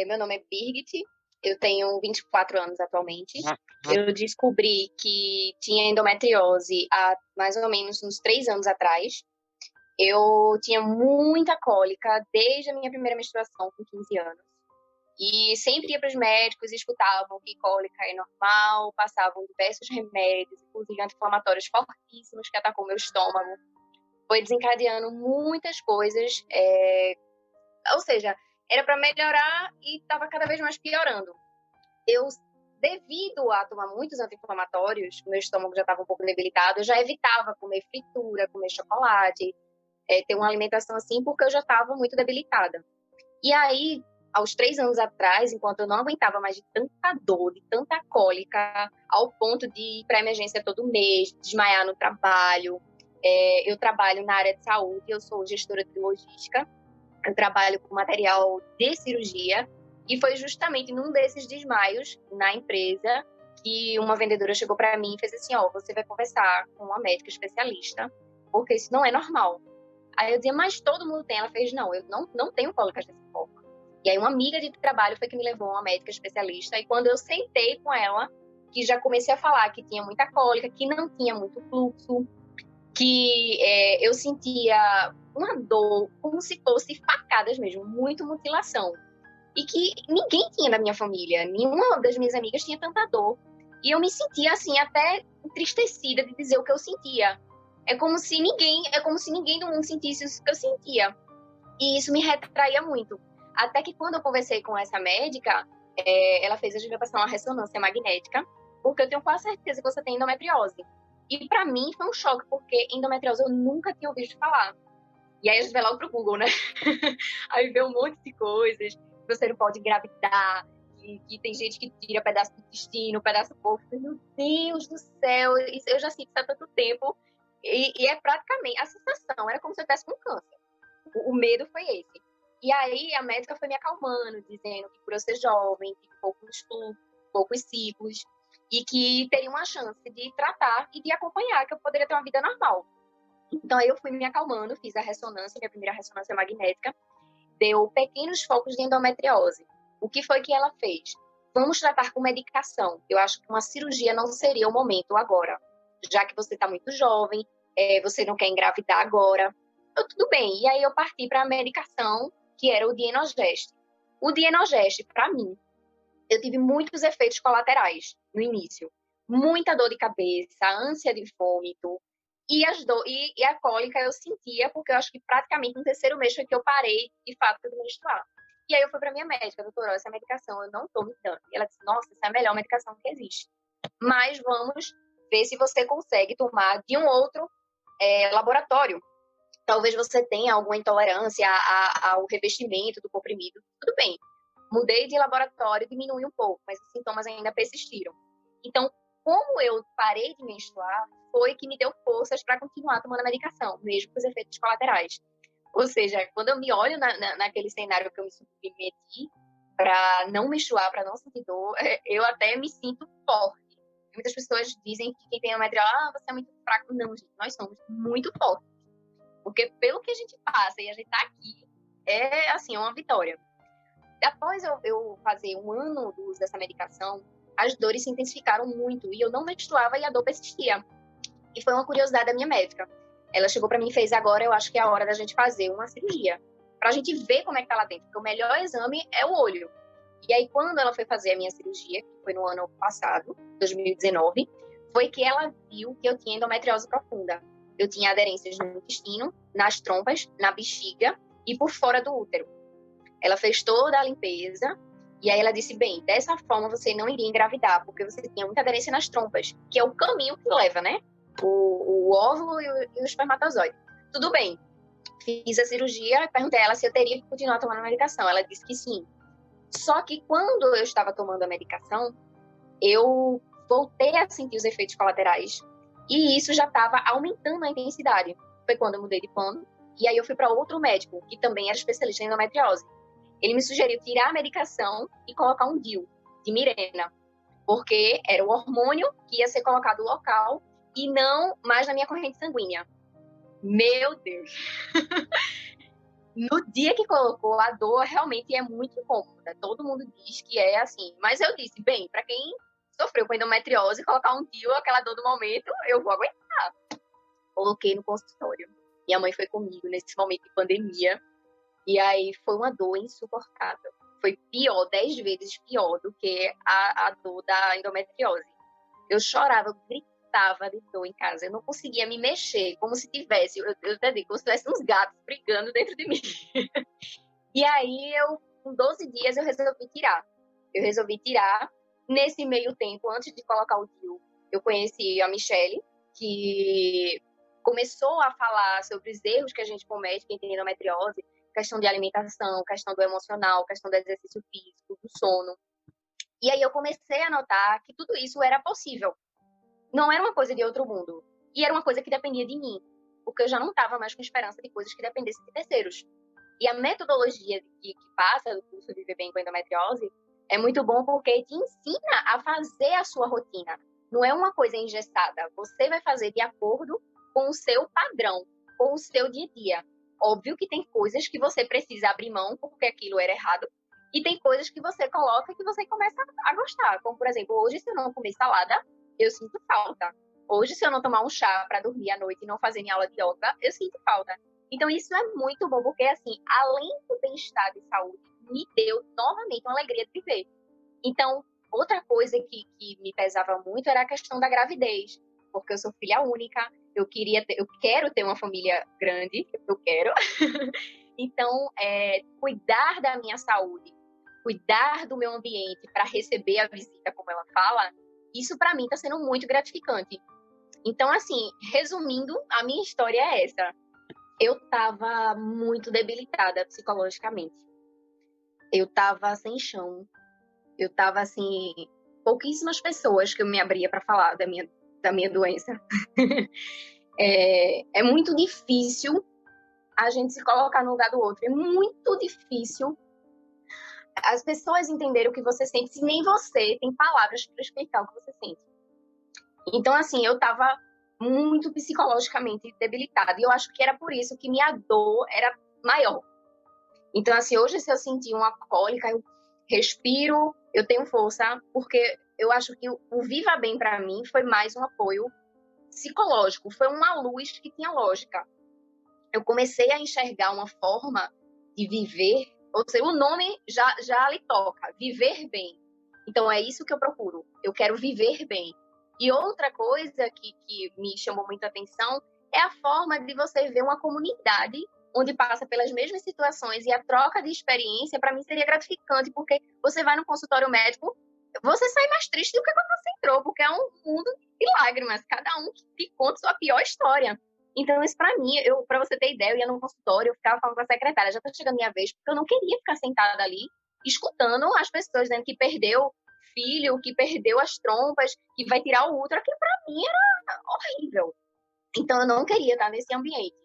Meu nome é Birgit, eu tenho 24 anos atualmente. Ah, Eu descobri que tinha endometriose há mais ou menos uns 3 anos atrás. Eu tinha muita cólica desde a minha primeira menstruação, com 15 anos. E sempre ia para os médicos e escutavam que cólica é normal, passavam diversos remédios, inclusive anti-inflamatórios fortíssimos que atacou meu estômago. Foi desencadeando muitas coisas, ou seja, era para melhorar e estava cada vez mais piorando. Eu, devido a tomar muitos anti-inflamatórios, meu estômago já estava um pouco debilitado, eu já evitava comer fritura, comer chocolate, ter uma alimentação assim, porque eu já estava muito debilitada. E aí, aos 3 anos atrás, enquanto eu não aguentava mais de tanta dor, de tanta cólica, ao ponto de ir para emergência todo mês, desmaiar no trabalho, eu trabalho na área de saúde, eu sou gestora de logística, eu trabalho com material de cirurgia, e foi justamente num desses desmaios na empresa que uma vendedora chegou para mim e fez assim: ó, você vai conversar com uma médica especialista, porque isso não é normal. Aí eu dizia, mas todo mundo tem. Ela fez, não, eu não tenho cólicas dessa forma. E aí uma amiga de trabalho foi que me levou a uma médica especialista, e quando eu sentei com ela, que já comecei a falar que tinha muita cólica, que não tinha muito fluxo, que eu sentia uma dor como se fosse facadas mesmo, muito mutilação. E que ninguém tinha da minha família, nenhuma das minhas amigas tinha tanta dor. E eu me sentia assim, até entristecida de dizer o que eu sentia. É como se ninguém do mundo sentisse isso que eu sentia. E isso me retraía muito. Até que quando eu conversei com essa médica, ela fez a gente passar uma ressonância magnética, porque eu tenho quase certeza que você tem endometriose. E para mim foi um choque, porque endometriose eu nunca tinha ouvido falar. E aí a gente vai logo pro Google, né? Aí vê um monte de coisas. Você não pode engravidar, que tem gente que tira pedaço do intestino, pedaço do corpo. Meu Deus do céu, isso eu já sinto isso há tanto tempo. E é praticamente, a sensação era como se eu tivesse com câncer. O medo foi esse. E aí a médica foi me acalmando, dizendo que por eu ser jovem, tive poucos ciclos, e que teria uma chance de tratar e de acompanhar, que eu poderia ter uma vida normal. Então aí eu fui me acalmando, fiz a ressonância, minha primeira ressonância magnética, deu pequenos focos de endometriose. O que foi que ela fez? Vamos tratar com medicação. Eu acho que uma cirurgia não seria o momento agora, já que você está muito jovem, você não quer engravidar agora. Então, tudo bem. E aí eu parti para a medicação, que era o Dienogest. O Dienogest, para mim, eu tive muitos efeitos colaterais no início. Muita dor de cabeça, ânsia de vômito, e a cólica eu sentia, porque eu acho que praticamente no terceiro mês foi que eu parei, de fato, de menstruar. E aí eu fui para minha médica, doutora, essa medicação eu não estou me dando. E ela disse, nossa, essa é a melhor medicação que existe. Mas vamos ver se você consegue tomar de um outro laboratório. Talvez você tenha alguma intolerância ao revestimento do comprimido. Tudo bem. Mudei de laboratório, diminui um pouco, mas os sintomas ainda persistiram. Então, como eu parei de menstruar, foi que me deu forças para continuar tomando a medicação, mesmo com os efeitos colaterais. Ou seja, quando eu me olho naquele cenário que eu me submeti para não menstruar, para não sentir dor, eu até me sinto forte. Muitas pessoas dizem que quem tem endometriose, você é muito fraco. Não, gente, nós somos muito fortes. Porque pelo que a gente passa e a gente tá aqui, é assim, uma vitória. Após eu fazer 1 ano do uso dessa medicação, as dores se intensificaram muito e eu não menstruava e a dor persistia. E foi uma curiosidade da minha médica. Ela chegou para mim e fez, agora eu acho que é a hora da gente fazer uma cirurgia, pra gente ver como é que tá lá dentro, porque o melhor exame é o olho. E aí, quando ela foi fazer a minha cirurgia, que foi no ano passado, 2019, foi que ela viu que eu tinha endometriose profunda. Eu tinha aderências no intestino, nas trompas, na bexiga e por fora do útero. Ela fez toda a limpeza e aí ela disse, bem, dessa forma você não iria engravidar, porque você tinha muita aderência nas trompas, que é o caminho que leva, né? O óvulo e o espermatozoide. Tudo bem. Fiz a cirurgia, perguntei a ela se eu teria que continuar tomando a medicação. Ela disse que sim. Só que quando eu estava tomando a medicação, eu voltei a sentir os efeitos colaterais e isso já estava aumentando a intensidade. Foi quando eu mudei de plano e aí eu fui para outro médico, que também era especialista em endometriose. Ele me sugeriu tirar a medicação e colocar um DIU, de Mirena, porque era o hormônio que ia ser colocado local e não mais na minha corrente sanguínea. Meu Deus! No dia que colocou, a dor realmente é muito incômoda. Todo mundo diz que é assim. Mas eu disse, bem, para quem sofreu com endometriose, colocar um DIU, aquela dor do momento, eu vou aguentar. Coloquei no consultório. Minha mãe foi comigo nesse momento de pandemia. E aí foi uma dor insuportável. Foi pior, 10 vezes pior do que a dor da endometriose. Eu chorava, eu gritava de dor em casa. Eu não conseguia me mexer, como se tivesse, eu até digo, como se tivesse uns gatos brigando dentro de mim. E aí, com 12 dias, eu resolvi tirar. Eu resolvi tirar. Nesse meio tempo, antes de colocar o DIU, eu conheci a Michelle, que começou a falar sobre os erros que a gente comete, quem tem endometriose, questão de alimentação, questão do emocional, questão do exercício físico, do sono. E aí eu comecei a notar que tudo isso era possível. Não era uma coisa de outro mundo. E era uma coisa que dependia de mim, porque eu já não estava mais com esperança de coisas que dependessem de terceiros. E a metodologia que passa do curso de Viver Bem com Endometriose é muito bom porque te ensina a fazer a sua rotina. Não é uma coisa engessada. Você vai fazer de acordo com o seu padrão, com o seu dia a dia. Óbvio que tem coisas que você precisa abrir mão porque aquilo era errado. E tem coisas que você coloca que você começa a gostar. Como, por exemplo, hoje, se eu não comer salada, eu sinto falta. Hoje, se eu não tomar um chá para dormir à noite e não fazer minha aula de yoga, eu sinto falta. Então, isso é muito bom, porque, assim, além do bem-estar de saúde, me deu novamente uma alegria de viver. Então, outra coisa que me pesava muito era a questão da gravidez, porque eu sou filha única, eu quero ter uma família grande, eu quero. Então, cuidar da minha saúde, cuidar do meu ambiente para receber a visita, como ela fala, isso para mim está sendo muito gratificante. Então, assim, resumindo, a minha história é essa. Eu estava muito debilitada psicologicamente. Eu estava sem chão. Eu estava, assim, pouquíssimas pessoas que eu me abria para falar da minha doença. É muito difícil a gente se colocar no lugar do outro. É muito difícil as pessoas entenderem o que você sente se nem você tem palavras para explicar o que você sente. Então, assim, eu estava muito psicologicamente debilitada. E eu acho que era por isso que minha dor era maior. Então, assim, hoje, se eu sentir uma cólica, eu respiro, eu tenho força, porque eu acho que o Viva Bem, para mim, foi mais um apoio psicológico, foi uma luz que tinha lógica. Eu comecei a enxergar uma forma de viver, ou seja, o nome já lhe toca, viver bem. Então, é isso que eu procuro, eu quero viver bem. E outra coisa que me chamou muita atenção é a forma de você ver uma comunidade onde passa pelas mesmas situações, e a troca de experiência, para mim, seria gratificante, porque você vai no consultório médico, você sai mais triste do que quando você entrou, porque é um mundo de lágrimas, cada um que conta sua pior história. Então, isso para mim, para você ter ideia, eu ia num consultório, eu ficava falando com a secretária, já tá chegando minha vez, porque eu não queria ficar sentada ali, escutando as pessoas dizendo que perdeu filho, que perdeu as trompas, que vai tirar o útero, que para mim era horrível. Então, eu não queria estar nesse ambiente.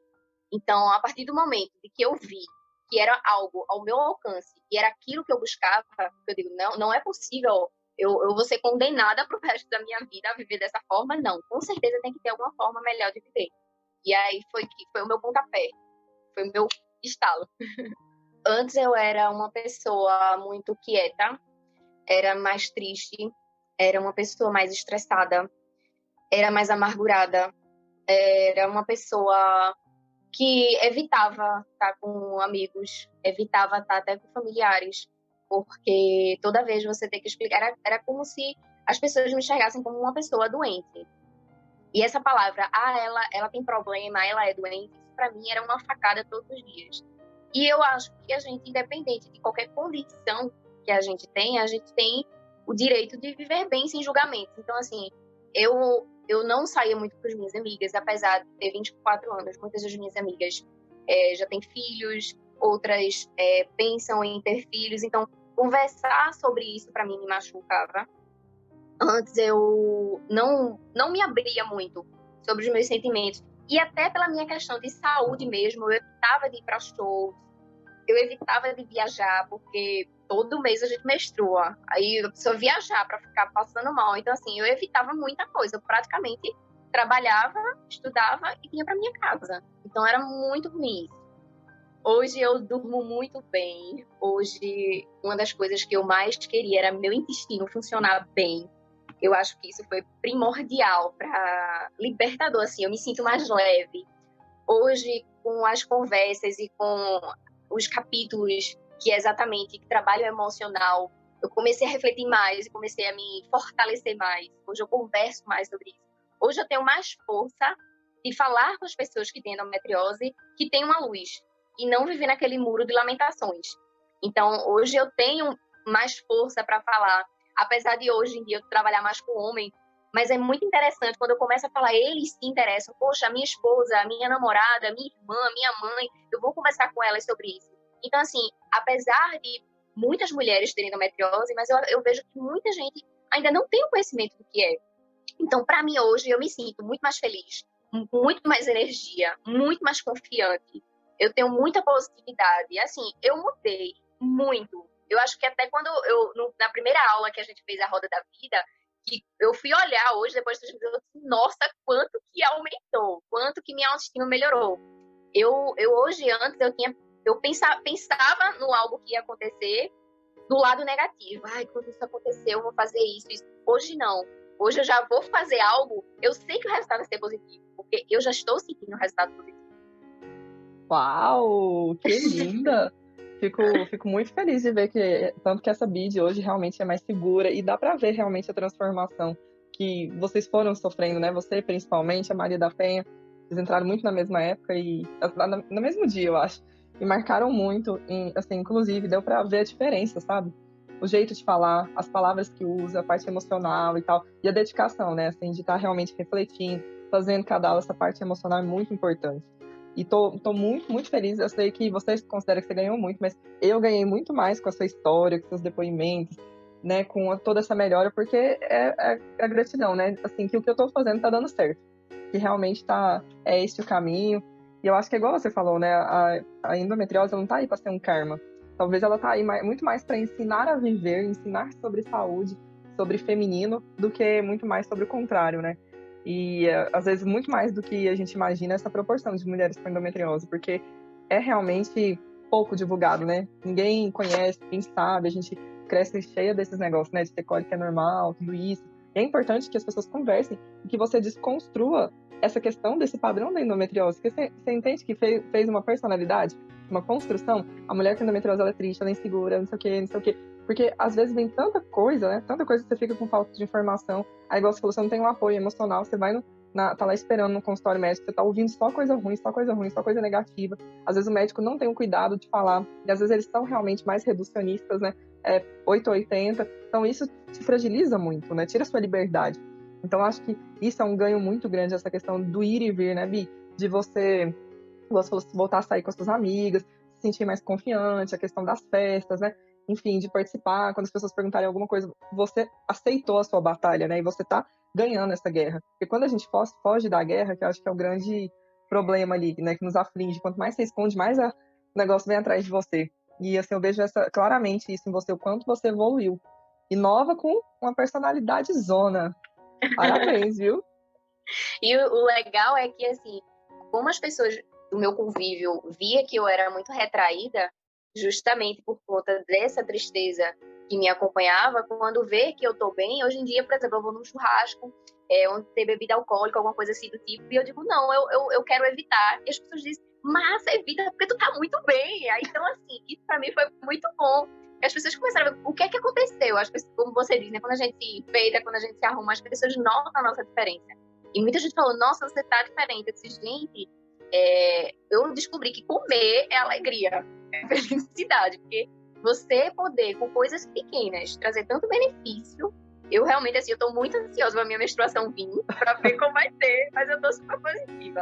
Então, a partir do momento de que eu vi que era algo ao meu alcance e era aquilo que eu buscava, eu digo, não é possível, eu vou ser condenada para o resto da minha vida a viver dessa forma, não. Com certeza tem que ter alguma forma melhor de viver. E aí foi o meu pontapé, foi o meu estalo. Antes eu era uma pessoa muito quieta, era mais triste, era uma pessoa mais estressada, era mais amargurada, era uma pessoa que evitava estar com amigos, evitava estar até com familiares, porque toda vez você tem que explicar, era como se as pessoas me enxergassem como uma pessoa doente. E essa palavra, ela tem problema, ela é doente, isso para mim era uma facada todos os dias. E eu acho que a gente, independente de qualquer condição que a gente tem o direito de viver bem sem julgamentos. Então, assim, eu não saía muito com as minhas amigas, apesar de ter 24 anos. Muitas das minhas amigas já têm filhos, outras pensam em ter filhos. Então, conversar sobre isso para mim me machucava. Antes eu não me abria muito sobre os meus sentimentos. E até pela minha questão de saúde mesmo, eu evitava de ir para shows, eu evitava de viajar, porque todo mês a gente menstrua. Aí eu preciso viajar para ficar passando mal. Então, assim, eu evitava muita coisa. Eu praticamente trabalhava, estudava e vinha para minha casa. Então, era muito ruim isso. Hoje eu durmo muito bem. Hoje, uma das coisas que eu mais queria era meu intestino funcionar bem. Eu acho que isso foi primordial para libertador, assim, eu me sinto mais leve. Hoje, com as conversas e com os capítulos que é exatamente que trabalho emocional, eu comecei a refletir mais e comecei a me fortalecer mais. Hoje eu converso mais sobre isso. Hoje eu tenho mais força de falar com as pessoas que têm endometriose, que têm uma luz, e não viver naquele muro de lamentações. Então, hoje eu tenho mais força para falar, apesar de hoje em dia eu trabalhar mais com homem, mas é muito interessante quando eu começo a falar, eles se interessam. Poxa, a minha esposa, a minha namorada, a minha irmã, a minha mãe, eu vou conversar com elas sobre isso. Então, assim, apesar de muitas mulheres terem endometriose, mas eu vejo que muita gente ainda não tem o conhecimento do que é. Então, para mim, hoje, eu me sinto muito mais feliz, com muito mais energia, muito mais confiante. Eu tenho muita positividade. E, assim, eu mudei muito. Eu acho que até quando na primeira aula que a gente fez a Roda da Vida, que eu fui olhar hoje, depois de eu disse, nossa, quanto que aumentou, quanto que minha autoestima melhorou. Eu hoje, antes, eu pensava no algo que ia acontecer do lado negativo. Ai, quando isso acontecer, eu vou fazer isso, isso. Hoje não. Hoje eu já vou fazer algo, eu sei que o resultado vai ser positivo, porque eu já estou sentindo o resultado positivo. Uau, que linda! Fico muito feliz de ver que tanto que essa bid hoje realmente é mais segura e dá para ver realmente a transformação que vocês foram sofrendo, né? Você principalmente, a Maria da Penha, vocês entraram muito na mesma época e no mesmo dia, eu acho, e marcaram muito, assim, inclusive deu para ver a diferença, sabe? O jeito de falar, as palavras que usa, a parte emocional e tal, e a dedicação, né? Assim, de estar realmente refletindo, fazendo cada aula, essa parte emocional é muito importante. E tô muito, muito feliz. Eu sei que você considera que você ganhou muito, mas eu ganhei muito mais com a sua história, com seus depoimentos, né? Com toda essa melhora, porque é a gratidão, né? Assim, que o que eu tô fazendo tá dando certo. Que realmente é esse o caminho. E eu acho que é igual você falou, né? A endometriose não tá aí para ser um karma. Talvez ela tá aí muito mais para ensinar a viver, ensinar sobre saúde, sobre feminino, do que muito mais sobre o contrário, né? E às vezes muito mais do que a gente imagina essa proporção de mulheres com endometriose, porque é realmente pouco divulgado, né? Ninguém conhece, quem sabe, a gente cresce cheia desses negócios, né? De ter cólica é normal, tudo isso. E é importante que as pessoas conversem e que você desconstrua essa questão desse padrão da endometriose. Porque você entende que fez uma personalidade, uma construção. A mulher com endometriose, ela é triste, ela é insegura, não sei o quê, não sei o quê. Porque às vezes vem tanta coisa, né? Tanta coisa que você fica com falta de informação. Aí, igual você falou, você não tem um apoio emocional, você vai tá lá esperando no consultório médico, você tá ouvindo só coisa ruim, só coisa ruim, só coisa negativa. Às vezes o médico não tem o cuidado de falar, e às vezes eles são realmente mais reducionistas, né? 880. Então isso te fragiliza muito, né? Tira a sua liberdade. Então acho que isso é um ganho muito grande, essa questão do ir e vir, né, Bi? De você voltar a sair com as suas amigas, se sentir mais confiante, a questão das festas, né? Enfim, de participar, quando as pessoas perguntarem alguma coisa, você aceitou a sua batalha, né? E você tá ganhando essa guerra. Porque quando a gente foge da guerra, que eu acho que é o grande problema ali, né? Que nos aflige. Quanto mais você esconde, mais o negócio vem atrás de você. E assim, eu vejo claramente isso em você, o quanto você evoluiu. E nova com uma personalidade zona. Parabéns, viu? E o legal é que, assim, como as pessoas do meu convívio via que eu era muito retraída, justamente por conta dessa tristeza que me acompanhava, quando vê que eu tô bem, hoje em dia, por exemplo, eu vou num churrasco, onde tem bebida alcoólica, alguma coisa assim do tipo, e eu digo, não, eu quero evitar. E as pessoas dizem, mas evita porque tu tá muito bem. Aí, então, assim, isso pra mim foi muito bom. E as pessoas começaram a ver o que é que aconteceu. As pessoas, como você diz, né? Quando a gente se enfeita, quando a gente se arruma, as pessoas notam a nossa diferença. E muita gente falou, nossa, você tá diferente. Eu disse, gente, eu descobri que comer é alegria, é felicidade. Porque você poder, com coisas pequenas, trazer tanto benefício. Eu realmente, assim, eu tô muito ansiosa pra minha menstruação vir, pra ver como vai ser, mas eu tô super positiva.